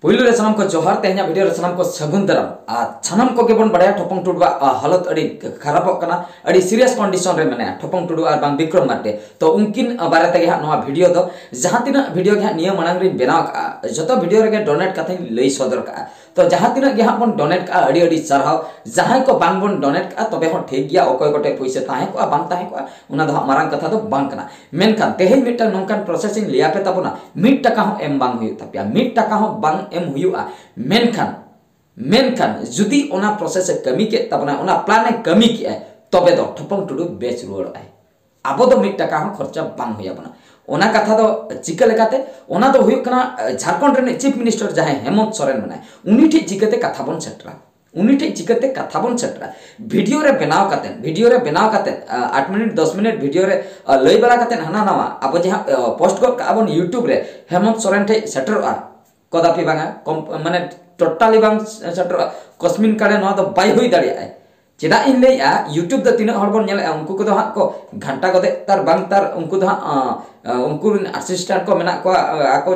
पुइलु रे सनम को जोहार तेहना वीडियो रे सनम को सगुन दराम छनम को के बन बड़ाया ठोपंग टुडुआ हालत अड़ी खराब कना अड़ी सीरियस कंडीशन रे मने ठोपंग टुडु और बांग विक्रम माटे तो उनकिन बारे तगे हा नवा वीडियो दो जहां तिना वीडियो के नियम मानग रे बनाव का जतो वीडियो रे डोनेट कथे लई सदर का तो जहां तिना गे हा बन डोनेट का अड़ी अड़ी सरहाव जहां को बांग बन डोनेट का तबे हो ठीक गया ओकोय गोटे पैसे ताहे को बांग ताहे को उना दो मारंग कथा दो बांग कना मेनखान तेहे मिटा नोंकान प्रोसेसिंग लिया पे तबना 1 टका हो एम बांग हुई तपिया 1 टका हो बांग एम हुआ मेनखान जुदी ओना प्रोसेस कमी के तबना ओना प्लान कमी के तबे दो ठोपंग टुडु बेच रुआड़ आय आबो दो 1 टका हो खर्चा बांग हुया बना ओना कथा दो चिका लेकाते ओना दो हुयो कना झारखंड रे चीफ मिनिस्टर जहां हेमंत सोरेन मने उनी ठी चिकाते कथा बन सेटरा उनी ठी चिकाते कथा बन सेटरा वीडियो रे बनाव काते 8 मिनट 10 मिनट वीडियो रे लई बला काते हना नवा आबो जहां पोस्ट को आबो यूट्यूब रे हेमंत सोरेन ठे सेटरआ कदापि बांगा माने टोटली बांग सेटर कस्मिन काले न दो बाय होई दाड़िया है चेदा इन लेया यूट्यूब द तीन हर बन नेले उनको को दो हा को घंटा गदे तार बांग तार उनको दो उनको असिस्टेंट को मेना को आको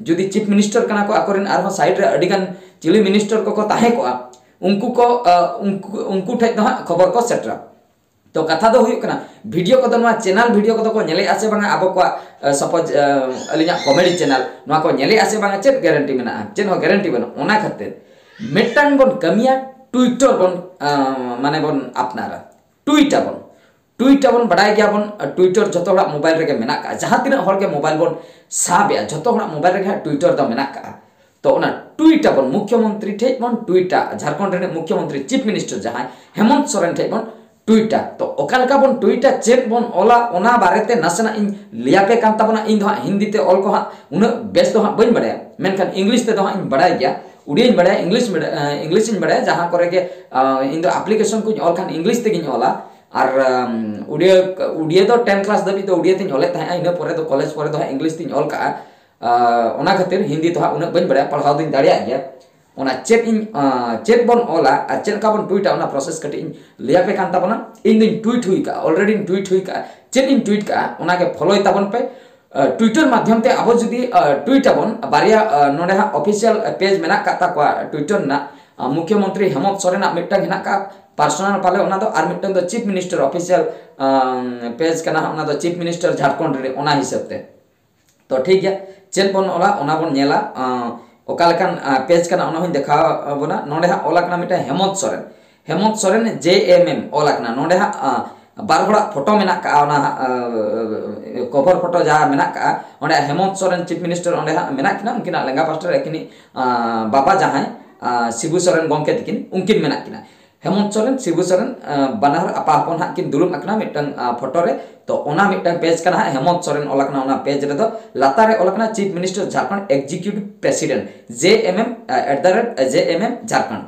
जुदी चीफ मिनिस्टर कना को आकोरिन आर साइड रे अडिगन चिली मिनिस्टर को ताहे को उनको ठे दो खबर को सेटरा तो कथा दो हुई कना वीडियो को दो चैनल वीडियो को नेले आसे बांगा आबो को सपोज अलिया कॉमेडी चैनल नुआ को नेले आसे बांगा चेत गारंटी मेना चेन हो गारंटी बन ओना खातिर मेटांग बन कमिया ट्विटर बन माने बन अपनारा ट्वीट बन बडाय गया बन ट्विटर जतो हड़ा मोबाइल रे मेना का जहां तिना हर के मोबाइल बन साबया जतो हड़ा मोबाइल रे ट्विटर द मेना का तो ओना ट्वीट बन मुख्यमंत्री ठे बन ट्वीटा झारखंड रे मुख्यमंत्री चीफ मिनिस्टर जहां हेमंत सोरेन ठे बन ट्वीटा तो ओकालका बन ट्वीटा चेक बन ओला ओना बारेते नसना इन लियापे कान तबना इन दो हिंदी ते ऑल को हा उन बेस तो हा बइन बड़ाया मेनखान इंग्लिश ते दो हा इन बड़ाय गया उड़िया इन बड़ाया इंग्लिश इन बड़ाया जहां करे के इन दो एप्लीकेशन को ऑल खान इंग्लिश ते गिन ओला और उड़िया तो 10 क्लास दबी तो उड़िया तिन ओले ताहे इन परे तो कॉलेज परे तो इंग्लिश तिन ऑल का ओना खातिर हिंदी तो हा उन बइन बड़ाया पढ़ाव दिन दाड़िया गया ओना चेक बन ओला और चेक का बन ट्वीटा ओना प्रोसेस कटी लिया पे कान तबना इन दिन ट्वीट हुई का ऑलरेडी ट्वीट हुई का चेक इन ट्वीट का ओना के फॉलो तबन पे ट्विटर माध्यम ते अब जदी ट्वीट बन बारिया नोडे हा ऑफिशियल पेज मेना का ता ट्विटर ना मुख्यमंत्री हेमंत सोरेन मिटन हेना का पर्सनल पाले ओना दो आर मिटन दो चीफ मिनिस्टर ऑफिशियल पेज कना ओना दो चीफ मिनिस्टर झारखंड रे ओना हिसाब ते तो ठीक है चेक बन ओला ओना बन नेला ओकालकान पेज कना ओना हों देखा बना नोडे हा ओलाकना मिटा हेमंत सोरेन JMM ओलाकना नोडे हा बारहड़ा फोटो मेना का ओना कवर फोटो जहा मेना का ओंडे हेमंत सोरेन चीफ मिनिस्टर ओंडे हा मेना किना उनकिना लेंगा पास्टर एकिनी बाबा जहां शिबू सोरेन गोंके तिकिन उनकिन मेना किना हेमंत सोरेन शिबू सोरेन बनार आपा अपन हा किन दुलुम अकना मिटन फोटो रे तो ओना मिटन पेज कना हेमंत सोरेन ओलाकना ओना पेज रे दो लातारे ओलाकना chief minister Jharkhand executive president JMM Jharkhand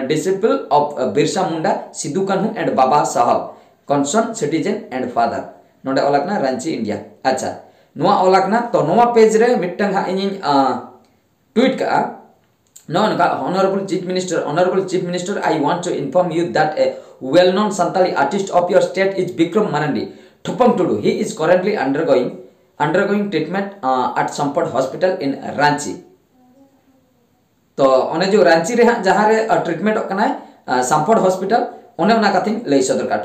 disciple of Birsa Munda Sidhu Kanhu and Baba Saheb concerned citizen and father नोडे ओलाकना रांची इंडिया अच्छा नोआ ओलाकना तो नोआ पेज रे मिटन हा इन ट्वीट का No, Honorable Chief Minister, I want to inform you that a well-known Santali artist of your state is Bikram Marandi, Thopang Tudu. He is currently undergoing treatment at Sampad Hospital in Ranchi. तो ओने जो रांची रे जहां रे treatment कना संपड hospital ओने ओना कथिन लई सदर का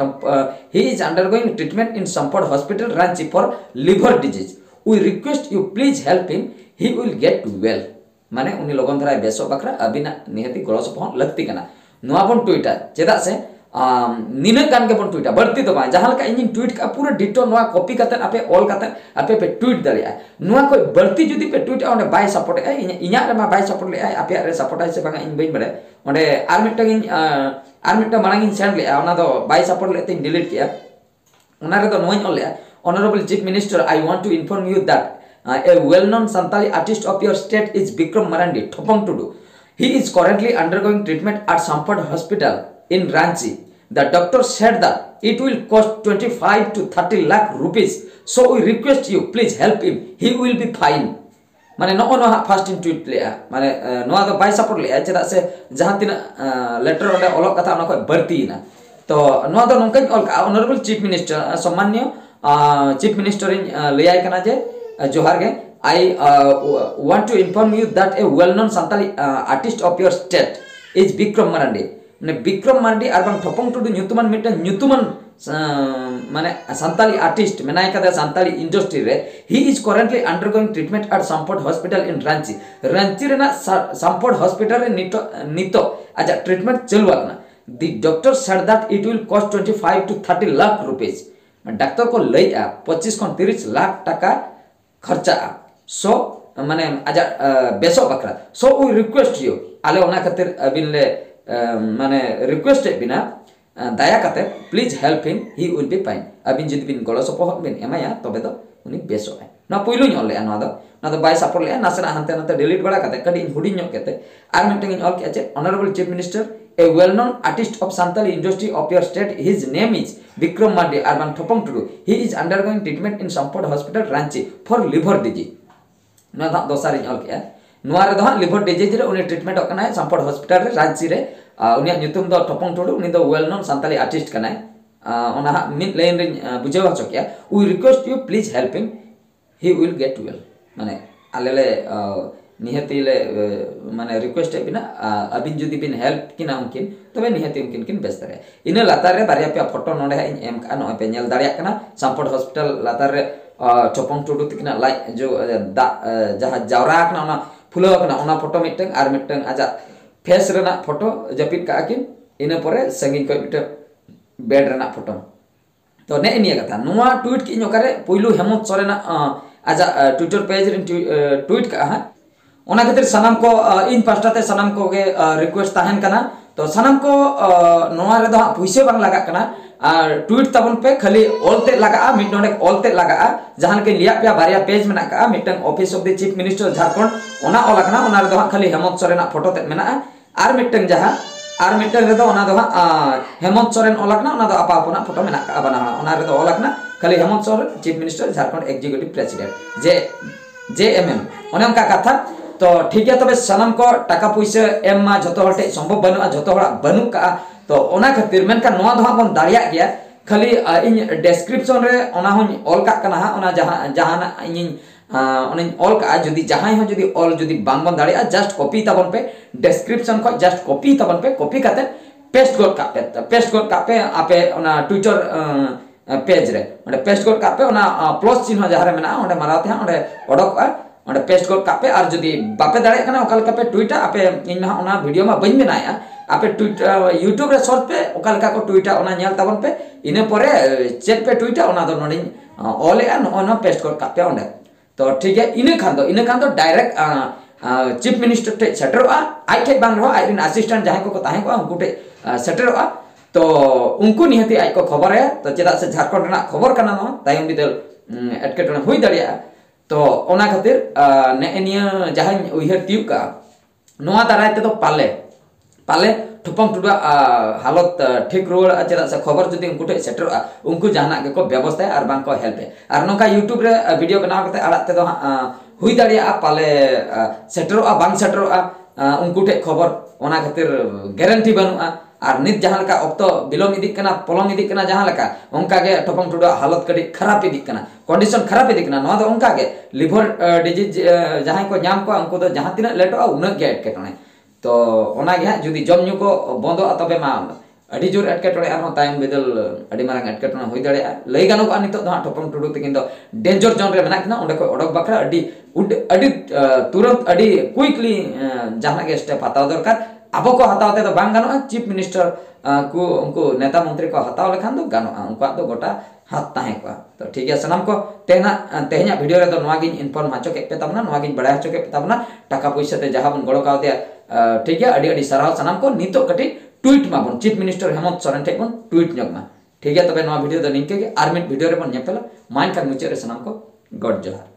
he is undergoing treatment in संपड hospital Ranchi for liver disease we request you please help him he will get well माने उनी लोगन धरा बेसो बकरा अबिना निहति गड़ो सपहन लगती कना नुआ बन ट्वीटर चेदा से निने कान के बन ट्वीटर बढ़ती तो बा जहां का इन ट्वीट का पूरा डिटो नुआ कॉपी करते आपे ऑल करते आपे पे ट्वीट दरिया नुआ कोई बढ़ती जुदी पे ट्वीट ओने बाय सपोर्ट ए इना रे मा बाय सपोर्ट ले आपे रे सपोर्ट आइसे बांगा इन बइन बड़े ओने आर मिटा मांग इन सेंड ले ओना दो बाय सपोर्ट ले तिन डिलीट किया ओना रे दो नोइन ऑल ले honourable chief minister I want to inform you that a well-known Santali artist of your state is Bikram Marandi, Thopang Tudu. He is currently undergoing treatment at Sampad Hospital in Ranchi. The doctor said that it will cost 25 to 30 lakh rupees. So we request you, please help him. He will be fine. माने no first in tweet ले माने no दो bye support ले चेदा से जहां तिना letter ओडे ओलक कथा ओना को बढ़ती ना तो नो दो नोंकन ऑनरेबल चीफ मिनिस्टर सम्मान्य चीफ मिनिस्टर लेयाय कना जे जोहार गे I want to inform you that a well-known Santali artist of your state is Bikram Marandi. Mane Bikram Marandi arbang Thopong Tudu nyutuman mitang nyutuman mane Santali artist menai kada Santali industry re. He is currently undergoing treatment at Sampod Hospital in Ranchi. Ranchi rena Sampod Hospital re nito aja treatment chalwalna. The doctor said that it will cost 25 to 30 lakh rupees. Doctor ko laya 25 kon 30 lakh taka खर्चा सो माने आजा बेसो बकरा so we request you आले ओना खातिर अबिन ले माने रिक्वेस्ट बिना दया खातिर please help him he will be fine अबिन जदि बिन गलो सपो बिन एमाया तबे दो उनी बेसो है ना पुइलु ᱧ ले ना दो बाय सपोर्ट ले नासना हनते नते डिलीट बड़ा खातिर कडी हुडी ᱧ केते आर मिटिंग इन ऑल के आचे honourable chief minister a well known artist of Santali industry of your state his name is Bikram Marandi Arbang Thopong Tudu he is undergoing treatment in Sampod Hospital Ranchi for liver disease ना दा दोसार in all के नुआ रे दो liver disease रे उनी treatment ओकना Sampod Hospital रे रांची रे उनी nyutum दो Thopong Tudu उनी दो well known Santali artist kana ओना मिन लेन रे बुझेवा Chakiya we request you please help him he will get well माने आलेले निहती ले माने रिक्वेस्ट है बिना अबिन जुदी बिन हेल्प किना उनकिन तबे निहती उनकिन किन बेस्तर है इने लातार रे बारिया पे फोटो नोडे है एम का नो पे नेल दाड़िया कना Sampod हॉस्पिटल लातार रे Thopong Tudu तिकना लाई जो जहां जावरा कना ना फुलो कना ओना फोटो मिटंग आर मिटंग आजा फेस रेना फोटो जपित का किन इने परे संगिन को मिट बेड रेना फोटो तो ने इनिया कथा नुवा ट्वीट की नोकारे पुइलु हेमंत सोरेना आजा ट्विटर पेज रे ट्वीट का हा ओना खातिर सनम को इन पास्टाते सनम को गे रिक्वेस्ट ताहन कना तो सनम को नोआ रे दो पुइसे बांग लगा कना ट्वीट तबन पे खाली ऑलते लगा मिड नोडे ऑलते लगा जहां के लिया पे बारिया पेज में का mitten office of the chief minister Jharkhand ओना ओलकना ओना रे दो खाली हेमंत सोरेन फोटो ते मेना आर मिटन जहां आर मिटन रे दो ओना दो हेमंत सोरेन ओलकना ओना दो आपा अपना फोटो मेना का बना ओना रे दो ओलकना खाली Hemant Soren chief minister Jharkhand executive president JMM ओने उनका कथा तो ठीक है तबे सनम को टाका पैसा एम मा जतो हटे संभव बनु जतो हड़ा बनु का तो ओना खातिर मेन का नोआ दो बन दाड़िया गया खाली इन डिस्क्रिप्शन रे ओना होन ऑल का कना ओना जहां इन ओने ऑल का जदी जहां हो जदी ऑल जदी बांग बन दाड़िया जस्ट कॉपी तबन पे डिस्क्रिप्शन को जस्ट कॉपी तबन पे कॉपी काते पेस्ट गोड का पे आपे ओना ट्विटर पेज रे ओने पेस्ट गोड का पे ओना प्लस चिन्ह जहां रे मेना ओने माराते हैं ओने ओडक ओंडे पेस्ट गोड कापे और जदी बापे दाड़े कना ओकाल कापे ट्वीट आपे इन ना ओना वीडियो मा बइन बनाया आपे ट्वीट यूट्यूब रे सर्च पे ओकाल का को ट्वीट ओना नेल ताबन पे इने परे चेक पे ट्वीट ओना दो नोडी ऑल एन ओना पेस्ट गोड कापे ओंडे तो ठीक है इने खान दो डायरेक्ट चीफ मिनिस्टर टे सेटरवा आई थे बांग रहो आई असिस्टेंट जहां को ताहे को उनको टे सेटरवा तो उनको निहती आई को खबर है तो चेदा से झारखंड ना खबर कना नो तायम बिदल एटकेटने हुई दड़िया तो ओना खातिर ने निया जहां उहर तिउ का नोआ दाराय ते तो पाले Thopong Tudu हालत ठीक रुआ चेदा से खबर जदि उनको ठे सेटर उनको जहाना के को व्यवस्था और बांग को हेल्प और नोका यूट्यूब रे वीडियो बनाव करते आड़ाते दो हुई दाड़िया पाले सेटर बांग सेटर उनको ठे खबर ओना खातिर गारंटी बनुआ और नित जहां का ऑक्तो बिलोंग इदिक कना पोलोंग इदिक कना जहां लका उनका के Thopong Tudu हालत कडी खराब इदिक कना कंडीशन खराब इदिक कना नोआ दो उनका के लिवर डिजीज जहां को नाम को उनको तो जहां तिना लेटो उना के एटकेटने तो ओना गे जदि जम न्यू को बंदो तबे मा अडी जोर एटकेटने आर तायम बेदल अडी मारंग एटकेटने होई दाड़े लई गानो का नितो दो Thopong Tudu तकिन दो डेंजर जोन रे मेना कना ओंडे को ओडक बकरा अडी तुरंत अडी क्विकली जहां के स्टेप हताव दरकार अब को हतावते तो बांग गानो चीफ मिनिस्टर को उनको नेता मंत्री को हताव लेखान दो गानो उनको तो गोटा हाथ ताहे को तो ठीक है सनम को तेहना वीडियो रे दो नवागिन इन्फॉर्म हाचो के पेताबना नवागिन बड़ा हाचो के पेताबना टाका पैसा ते जहां बन गड़ो का दे ठीक है अडी अडी सराव सनम को नितो कटी ट्वीट मा बन चीफ मिनिस्टर हेमंत सोरेन थे बन ट्वीट न्यगमा ठीक है तबे नवा वीडियो दो निके के आर्मिट वीडियो रे बन नेपेला मान का मुचे रे सनम को गॉड जोहार।